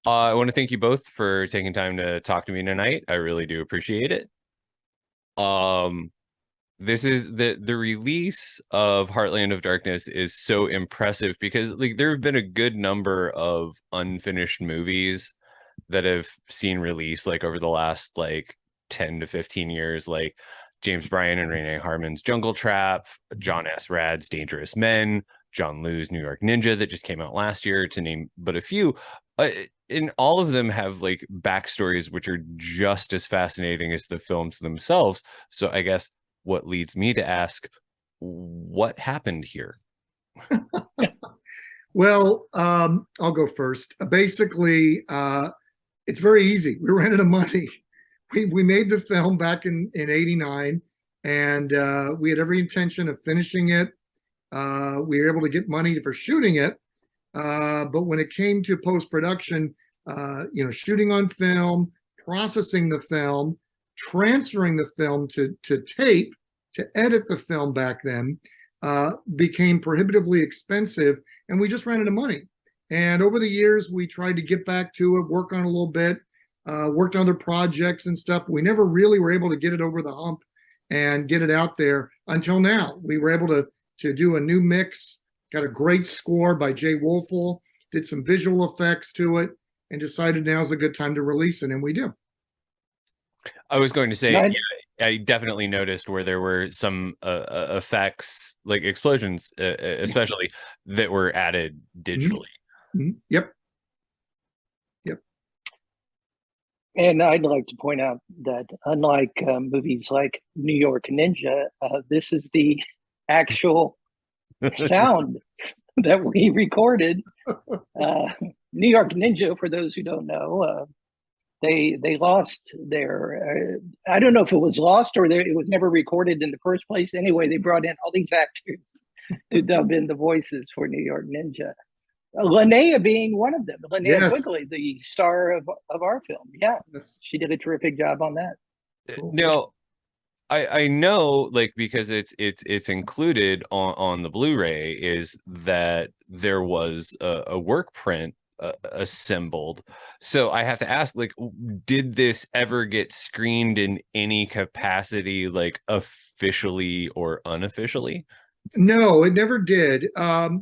I want to thank you both for taking time to talk to me tonight. I really do appreciate it. Um, this is the release of Heartland of Darkness is so impressive because like there have been a good number of unfinished movies that have seen release like over the last like 10 to 15 years, like James Bryan and Renee Harmon's Jungle Trap, John S. Rad's Dangerous Men, John Liu's New York Ninja that just came out last year, to name but a few. And all of them have like backstories which are just as fascinating as the films themselves. So I guess what leads me to ask, what happened here? Well, I'll go first. Basically, it's very easy. We ran out of money. We made the film back in '89, and we had every intention of finishing it. We were able to get money for shooting it, but when it came to post production, shooting on film, processing the film, transferring the film to tape to edit the film back then became prohibitively expensive, and we just ran out of money. And over the years, we tried to get back to it, work on it a little bit, worked on other projects and stuff. We never really were able to get it over the hump and get it out there until now. We were able to do a new mix, got a great score by Jay Wolfel, did some visual effects to it, and decided now's a good time to release it, and we do. I was going to say, Not, yeah, I definitely noticed where there were some effects, like explosions, especially that were added digitally. Yep. Yep. and I'd like to point out that unlike movies like New York Ninja, this is the actual sound that we recorded. New York Ninja, for those who don't know, they lost their. I don't know if it was lost or it was never recorded in the first place. Anyway, they brought in all these actors to dub in the voices for New York Ninja. Linnea being one of them. Linnea Yes. Quigley, the star of our film. Yeah, Yes. she did a terrific job on that. Cool. Now, I know like because it's included on the Blu-ray is that there was a work print assembled. So I have to ask, like, did this ever get screened in any capacity, like officially or unofficially? No, it never did.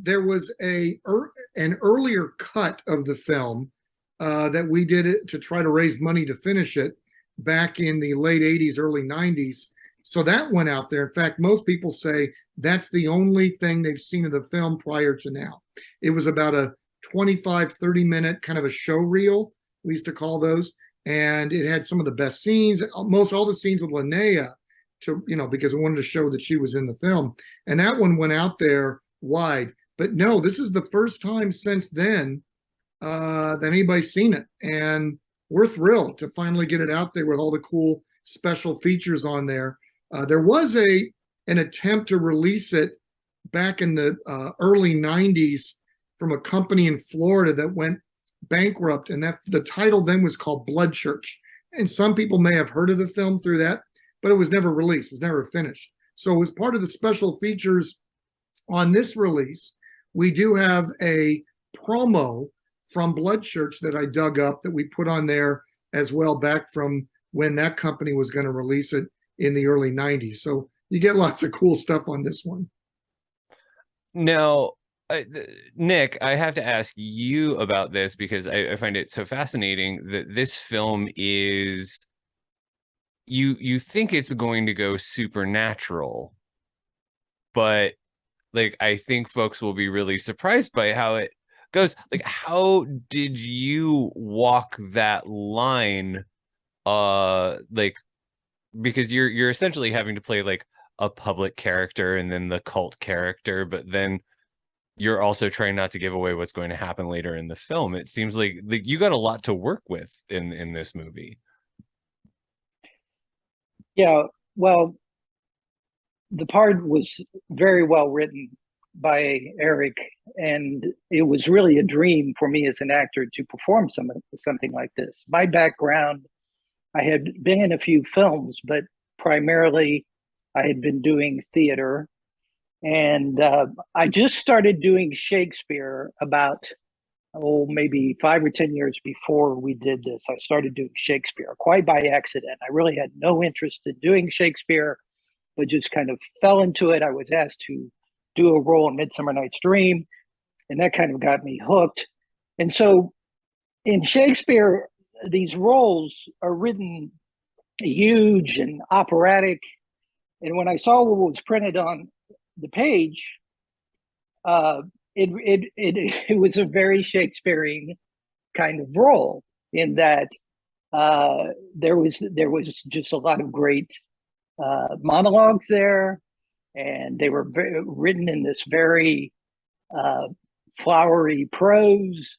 There was an earlier cut of the film that we did it to try to raise money to finish it back in the late '80s, early '90s. So that went out there. In fact, most people say that's the only thing they've seen of the film prior to now. It was about a 25, 30-minute kind of a show reel, we used to call those. And it had some of the best scenes, most all the scenes with Linnea, because we wanted to show that she was in the film. And that one went out there wide. But no, this is the first time since then that anybody's seen it. And we're thrilled to finally get it out there with all the cool special features on there. There was an attempt to release it back in the early '90s from a company in Florida that went bankrupt, and that the title then was called Blood Church. And some people may have heard of the film through that, but it was never released, was never finished. So as part of the special features on this release, we do have a promo from Blood Church that I dug up that we put on there as well, back from when that company was going to release it in the early '90s. So you get lots of cool stuff on this one. Now, Nick, I have to ask you about this because I find it so fascinating that this film is you think it's going to go supernatural, but like I think folks will be really surprised by how it goes. Like, how did you walk that line? Like because you're essentially having to play like a public character and then the cult character, but then you're also trying not to give away what's going to happen later in the film. It seems like you got a lot to work with in this movie. Yeah, well, the part was very well written by Eric, and it was really a dream for me as an actor to perform something like this. My background, I had been in a few films, but primarily I had been doing theater. And I just started doing Shakespeare about maybe 5 or 10 years before we did this, I started doing Shakespeare quite by accident. I really had no interest in doing Shakespeare, but just kind of fell into it. I was asked to do a role in Midsummer Night's Dream, and that kind of got me hooked. And so in Shakespeare, these roles are written huge and operatic. And when I saw what was printed on the page, it was a very Shakespearean kind of role, in that there was just a lot of great monologues there, and they were written in this very flowery prose.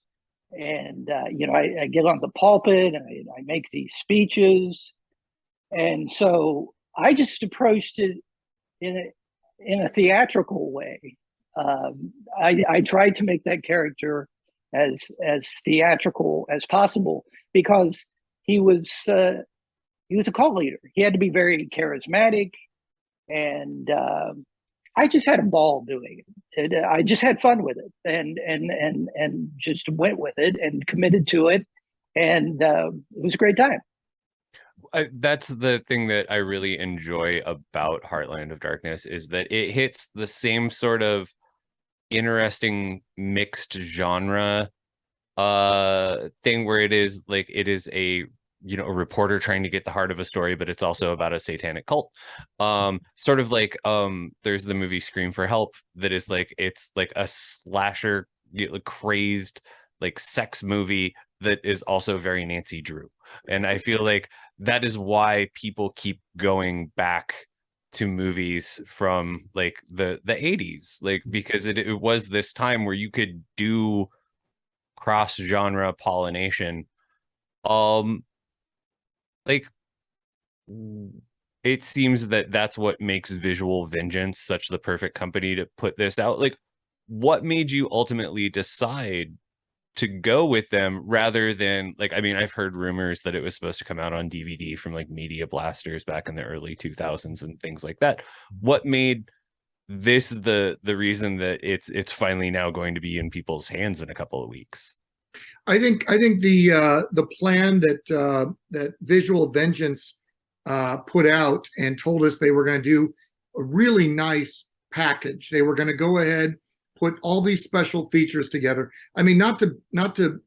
And I get on the pulpit and I make these speeches, and so I just approached it in a theatrical way. I tried to make that character as theatrical as possible, because he was a cult leader. He had to be very charismatic, and I just had a ball doing it. I just had fun with it, and just went with it and committed to it, and it was a great time. That's the thing that I really enjoy about Heartland of Darkness, is that it hits the same sort of interesting mixed genre thing, where it is a a reporter trying to get the heart of a story, but it's also about a satanic cult. Sort of like there's the movie Scream for Help, that is it's like a slasher, crazed sex movie that is also very Nancy Drew. And I feel like that is why people keep going back to movies from the 80s, because it was this time where you could do cross genre pollination. It seems that that's what makes Visual Vengeance such the perfect company to put this out. What made you ultimately decide to go with them, rather than I've heard rumors that it was supposed to come out on DVD from Media Blasters back in the early 2000s and things like that. What made this the reason that it's finally now going to be in people's hands in a couple of weeks? I think the plan that Visual Vengeance put out and told us they were going to do a really nice package. They were going to go ahead, put all these special features together. I mean, not to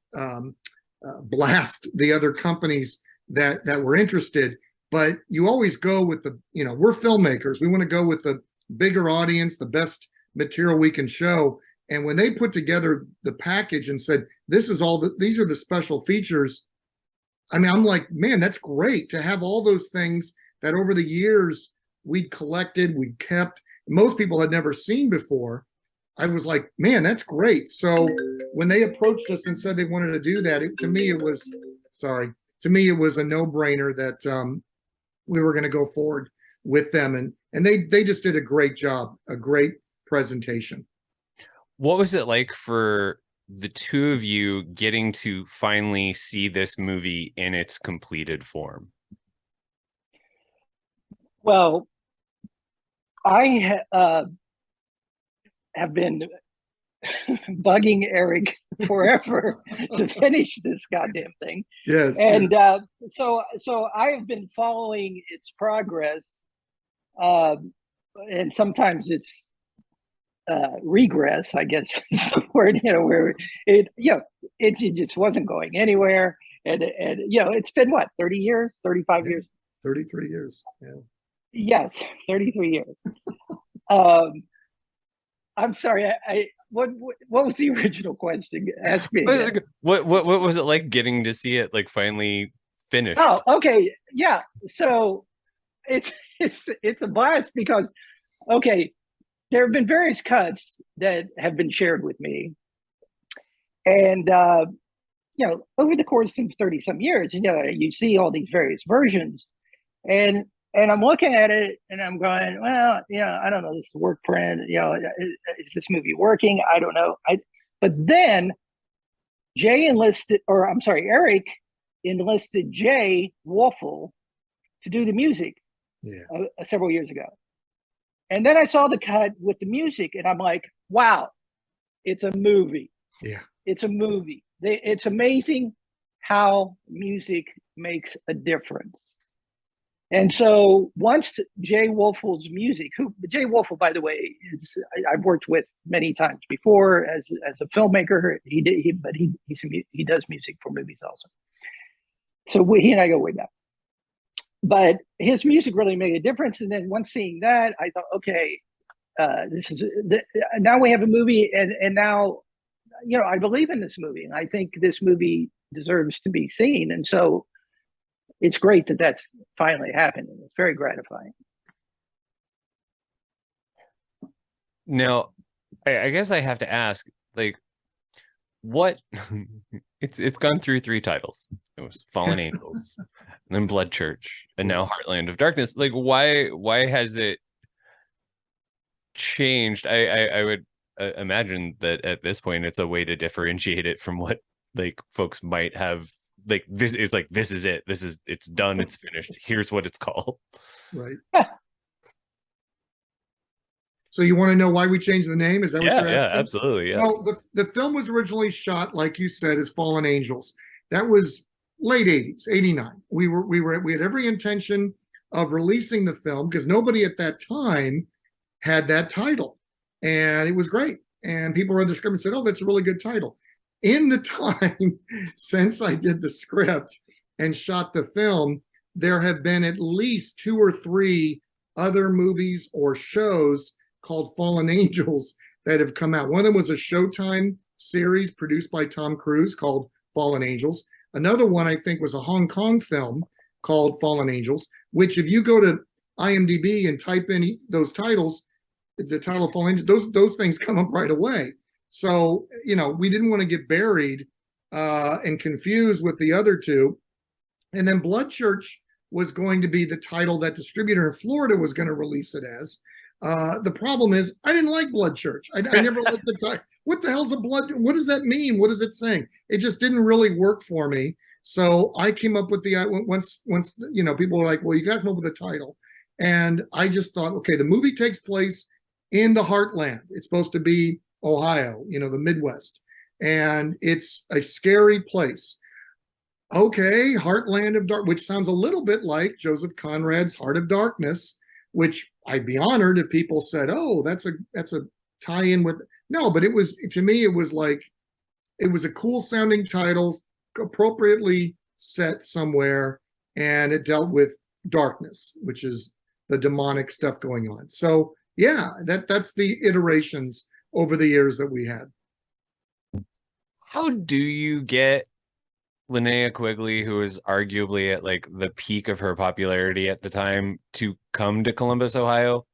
blast the other companies that were interested, but you always go with we're filmmakers. We want to go with the bigger audience, the best material we can show. And when they put together the package and said, these are the special features, I mean, I'm like, man, that's great to have all those things that over the years we'd collected, we'd kept, most people had never seen before. I was like, man, that's great. So when they approached us and said they wanted to do that, to me, it was a no-brainer that we were going to go forward with them. And they just did a great job, a great presentation. What was it like for the two of you getting to finally see this movie in its completed form? Well, I have been bugging Eric forever to finish this goddamn thing. Yes. And so I have been following its progress, and sometimes it's regress, I guess is the word, where it just wasn't going anywhere. And it's been what, 30 years, 35 years? 33 years. Yeah. Yes, 33 years. I'm sorry. What was the original question? Ask me again. What was it like getting to see it finally finished? Oh, okay, yeah. So it's a blast, because there have been various cuts that have been shared with me, and over the course of 30-some years, you see all these various versions, and I'm looking at it and I'm going, well, I don't know, this is work print, is this movie working? I don't know. But then Eric enlisted Jay Woelfel to do the music several years ago. And then I saw the cut with the music and I'm like, wow, it's a movie. Yeah. It's a movie. It's amazing how music makes a difference. And so once Jay Wolfel's music, who Jay Wolfel, by the way, is I've worked with many times before as a filmmaker. He does music for movies also. So he and I go way back. But his music really made a difference. And then once seeing that, I thought, okay, now we have a movie, and now, you know, I believe in this movie, and I think this movie deserves to be seen. And so it's great that that's finally happening. It's very gratifying. Now, I guess I have to ask, like, what it's gone through 3 titles. It was Fallen Angels, and then Blood Church, and now Heartland of Darkness. Like, why has it changed? I would imagine that at this point it's a way to differentiate it from what like folks might have. Like, this is like, this is it. It's done. It's finished. Here's what it's called. Right. So you want to know why we changed the name? Is that what you're asking? Yeah, absolutely. Yeah. Well, the film was originally shot, like you said, as Fallen Angels. That was late 80s, 89. We had every intention of releasing the film because nobody at that time had that title. And it was great. And people read the script and said, oh, that's a really good title. In the time since I did the script and shot the film, there have been at least 2 or 3 other movies or shows called Fallen Angels that have come out. One of them was a Showtime series produced by Tom Cruise called Fallen Angels. Another one, I think, was a Hong Kong film called Fallen Angels, which if you go to IMDb and type in those titles, the title of Fallen Angels, those things come up right away. So, you know, we didn't want to get buried and confused with the other 2. And then Blood Church was going to be the title that distributor in Florida was going to release it as. The problem is I didn't like Blood Church. I never liked the title. What the hell's a blood? What does that mean? What is it saying? It just didn't really work for me. So I came up with once, you know, people were like, well, you got to come up with a title. And I just thought, okay, the movie takes place in the heartland. It's supposed to be Ohio, you know, the Midwest. And it's a scary place. Okay, Heartland of Dark, which sounds a little bit like Joseph Conrad's Heart of Darkness, which I'd be honored if people said, oh, that's a tie-in with. No, but it was, to me, it was like, it was a cool sounding title, appropriately set somewhere, and it dealt with darkness, which is the demonic stuff going on. So yeah, that's the iterations over the years that we had. How do you get Linnea Quigley, who is arguably at like the peak of her popularity at the time, to come to Columbus, Ohio?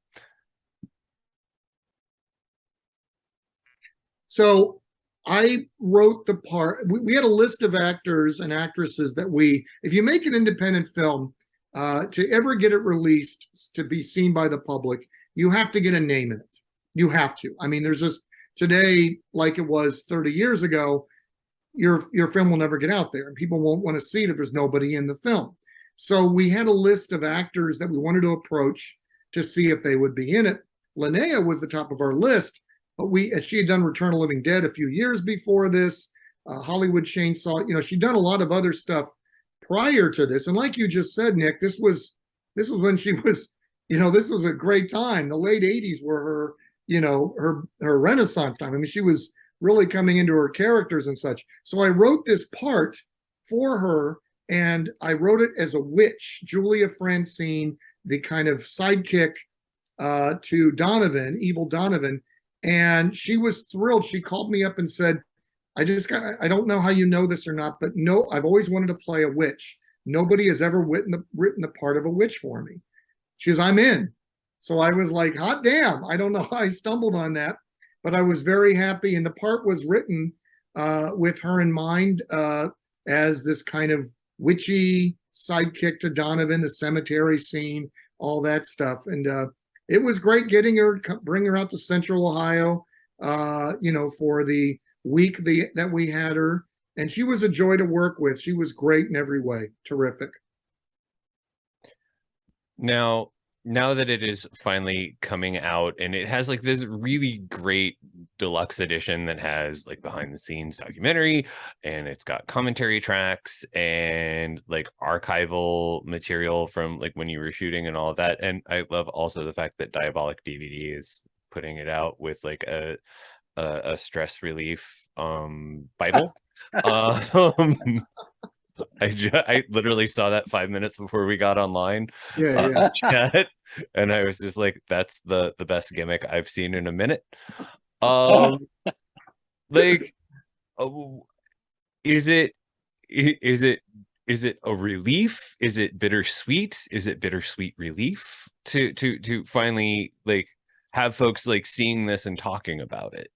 So I wrote the part. We had a list of actors and actresses that if you make an independent film, to ever get it released, to be seen by the public, you have to get a name in it. You have to. I mean, there's just, today, like it was 30 years ago, your film will never get out there and people won't want to see it if there's nobody in the film. So we had a list of actors that we wanted to approach to see if they would be in it. Linnea was the top of our list, but she had done Return of the Living Dead a few years before this, Hollywood Chainsaw, you know, she'd done a lot of other stuff prior to this. And like you just said, Nick, this was when she was, you know, this was a great time. The late 80s were her, you know, her Renaissance time. I mean, she was really coming into her characters and such. So I wrote this part for her, and I wrote it as a witch, Julia Francine, the kind of sidekick to Donovan, evil Donovan. And she was thrilled. She called me up and said, I don't know how you know this or not, but no, I've always wanted to play a witch. Nobody has ever written the part of a witch for me. She goes, I'm in. So I was like, hot damn. I don't know how I stumbled on that, but I was very happy. And the part was written with her in mind as this kind of witchy sidekick to Donovan, the cemetery scene, all that stuff. And it was great getting her, bring her out to Central Ohio, you know, for the week that we had her. And she was a joy to work with. She was great in every way. Terrific. Now, now that it is finally coming out, and it has like this really great deluxe edition that has like behind the scenes documentary, and it's got commentary tracks and like archival material from like when you were shooting and all of that. And I love also the fact that Diabolic DVD is putting it out with like a stress relief Bible. um I literally saw that 5 minutes before we got online Yeah. chat, and I was just like, that's the best gimmick I've seen in a minute. Um like, oh, is it is it is it a relief? Is it bittersweet? Is it bittersweet relief to finally like have folks like seeing this and talking about it?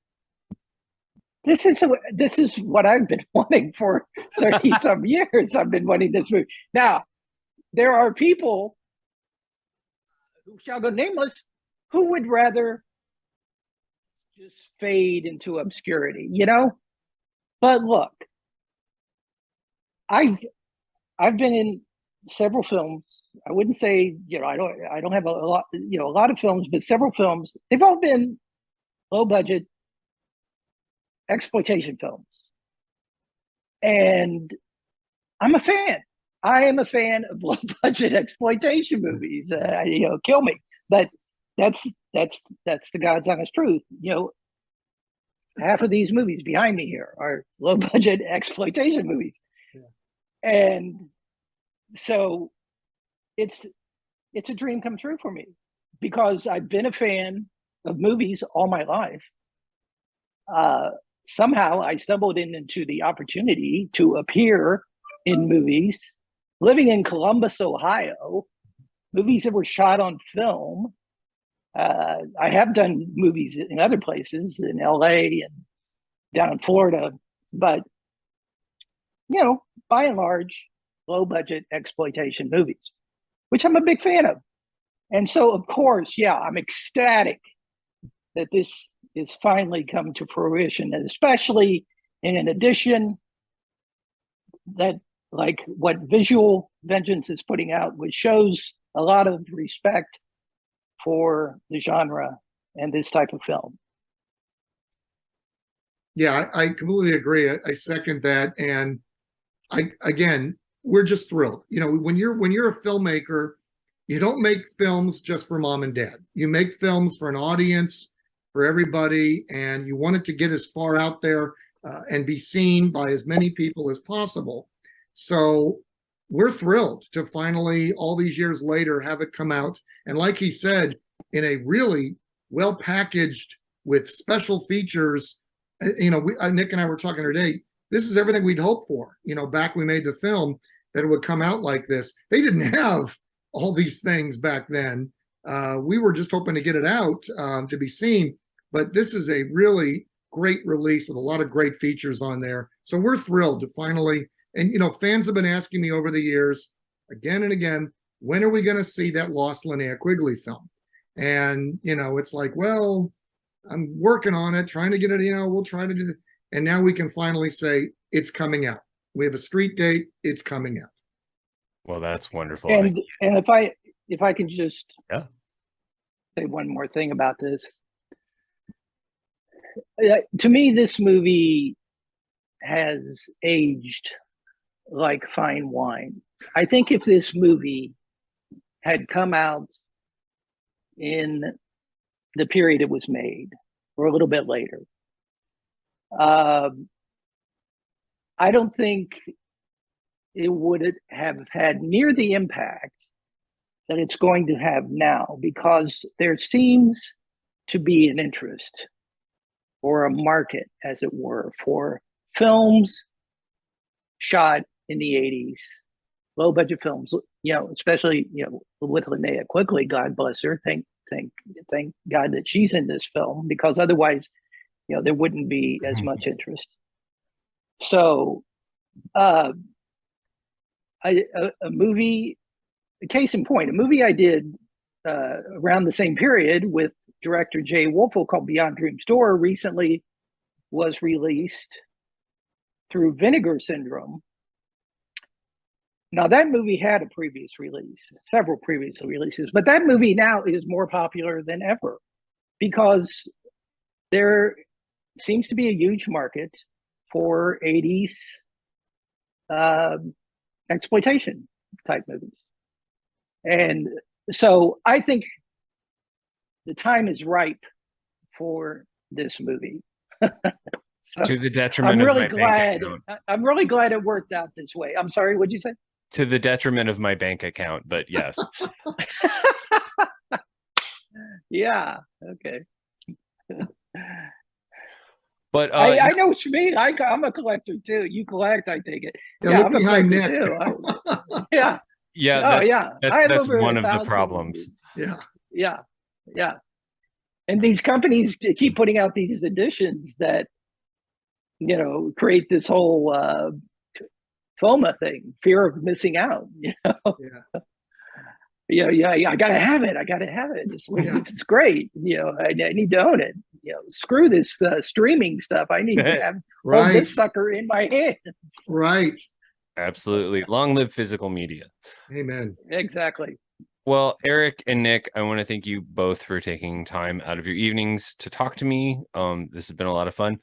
This is what I've been wanting for 30 some years. I've been wanting this movie. Now, there are people who shall go nameless who would rather just fade into obscurity, you know? But look, I've been in several films. I wouldn't say, you know, I don't have a lot, you know, a lot of films, but several films. They've all been low budget exploitation films. And I'm a fan. I am a fan of low budget exploitation movies. You know, kill me, but that's the God's honest truth. You know, half of these movies behind me here are low budget exploitation movies, and so it's a dream come true for me because I've been a fan of movies all my life. Somehow I stumbled into the opportunity to appear in movies living in Columbus, Ohio, movies that were shot on film. I have done movies in other places, in LA and down in Florida, but, you know, by and large, low budget exploitation movies, which I'm a big fan of. And so, of course, yeah, I'm ecstatic that this is finally come to fruition, and especially in an edition that, like what Visual Vengeance is putting out, which shows a lot of respect for the genre and this type of film. Yeah, I completely agree. I second that. And again, we're just thrilled. You know, when you're a filmmaker, you don't make films just for mom and dad. You make films for an audience, for everybody, and you want it to get as far out there and be seen by as many people as possible. So we're thrilled to finally, all these years later, have it come out. And like he said, in a really well packaged with special features. You know, Nick and I were talking today. This is everything we'd hoped for. You know, back we made the film, that it would come out like this. They didn't have all these things back then. We were just hoping to get it out to be seen. But this is a really great release with a lot of great features on there. So we're thrilled to finally. And, you know, fans have been asking me over the years, again and again, when are we going to see that lost Linnea Quigley film? And, you know, it's like, well, I'm working on it, trying to get it, you know, we'll try to do it. And now we can finally say it's coming out. We have a street date, it's coming out. Well, that's wonderful. And if I can just say one more thing about this. To me, this movie has aged like fine wine. I think if this movie had come out in the period it was made, or a little bit later, I don't think it would have had near the impact that it's going to have now, because there seems to be an interest or a market, as it were, for films shot in the 80s, low budget films, you know, especially, you know, with Linnea Quigley, God bless her. Thank God that she's in this film, because otherwise, you know, there wouldn't be as much interest. So a movie, a case in point, a movie I did around the same period with director Jay Wolfel called Beyond Dream's Door recently was released through Vinegar Syndrome. Now that movie had a previous release, several previous releases, but that movie now is more popular than ever because there seems to be a huge market for 80s exploitation type movies. And so I think the time is ripe for this movie. So To the detriment I'm of really my bank glad. account. I'm really glad it worked out this way. I'm sorry, what'd you say? To the detriment of my bank account, but yes. Yeah. Okay. But I know what you mean. I'm a collector too. You collect, I take it. Yeah, Yeah, look I'm a behind collector Nick. too. Yeah. yeah, Oh yeah. I have that's over one of the 1,000. problems. Yeah. Yeah. Yeah. And these companies keep putting out these editions that, you know, create this whole FOMA thing, fear of missing out. You know? Yeah. I gotta have it. I gotta have it. It's great. You know, I need to own it. You know, screw this streaming stuff. I need to have hold this sucker in my hands. Right. Absolutely. Long live physical media. Amen. Exactly. Well, Eric and Nick, I want to thank you both for taking time out of your evenings to talk to me. This has been a lot of fun.